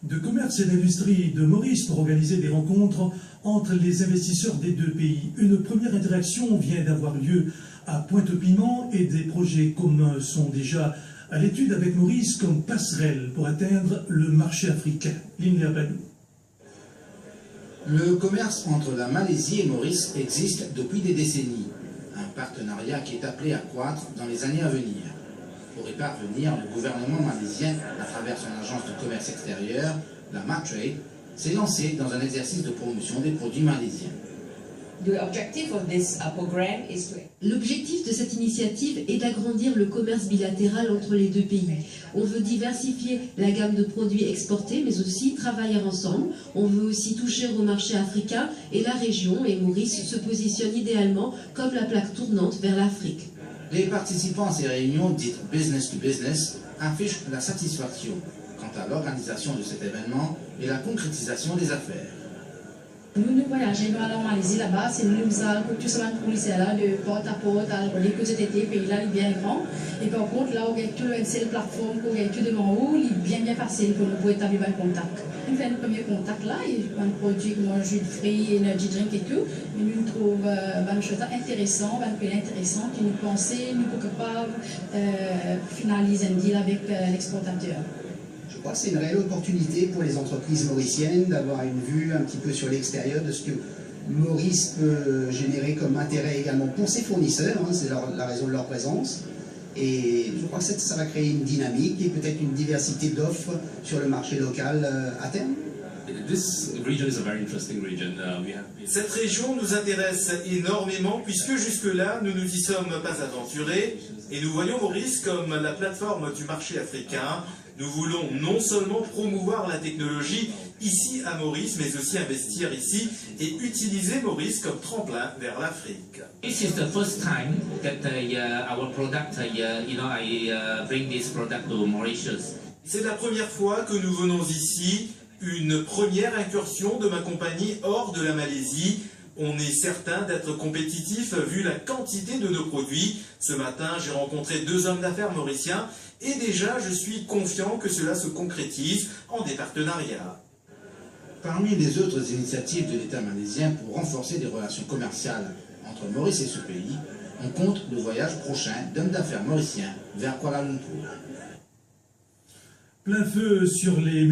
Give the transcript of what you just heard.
de commerce et d'industrie de Maurice pour organiser des rencontres entre les investisseurs des deux pays. Une première interaction vient d'avoir lieu à Pointe-au-Piment et des projets communs sont déjà à l'étude avec Maurice comme passerelle pour atteindre le marché africain. Linda Badou. Le commerce entre la Malaisie et Maurice existe depuis des décennies. Un partenariat qui est appelé à croître dans les années à venir. Pour y parvenir, le gouvernement malaisien, à travers son agence de commerce extérieur, la Matrade, s'est lancé dans un exercice de promotion des produits malaisiens. L'objectif de cette initiative est d'agrandir le commerce bilatéral entre les deux pays. On veut diversifier la gamme de produits exportés, mais aussi travailler ensemble. On veut aussi toucher au marché africain et la région, et Maurice se positionne idéalement comme la plaque tournante vers l'Afrique. Les participants à ces réunions dites business to business affichent la satisfaction quant à l'organisation de cet événement et la concrétisation des affaires. Nous voyageons en Malaisie là-bas, c'est nous qui avons tout ça là de porte à porte, à que c'était pays là, il est bien grand. Et par contre, là, on a tout une plateforme, on a tout devant où, il est bien facile pour nous pour établir un contact. On fait un premier contact là, et un produit comme un jus de fruits, energy drink et tout. Mais nous trouvons une chose intéressante, un pays intéressant, qui nous pensait, nous sommes capables de finaliser un deal avec l'exportateur. Je crois que c'est une réelle opportunité pour les entreprises mauriciennes d'avoir une vue un petit peu sur l'extérieur de ce que Maurice peut générer comme intérêt également pour ses fournisseurs, hein, c'est la raison de leur présence. Et je crois que ça va créer une dynamique et peut-être une diversité d'offres sur le marché local à terme. Cette région nous intéresse énormément puisque jusque-là, nous nous y sommes pas aventurés et nous voyons Maurice comme la plateforme du marché africain. Nous voulons non seulement promouvoir la technologie ici à Maurice, mais aussi investir ici et utiliser Maurice comme tremplin vers l'Afrique. This is the first time that our product, I bring this product to Mauritius. C'est la première fois que nous venons ici, une première incursion de ma compagnie hors de la Malaisie. On est certain d'être compétitif vu la quantité de nos produits. Ce matin, j'ai rencontré 2 hommes d'affaires mauriciens et déjà, je suis confiant que cela se concrétise en des partenariats. Parmi les autres initiatives de l'État malaisien pour renforcer les relations commerciales entre Maurice et ce pays, on compte le voyage prochain d'hommes d'affaires mauriciens vers Kuala Lumpur. Plein feu sur les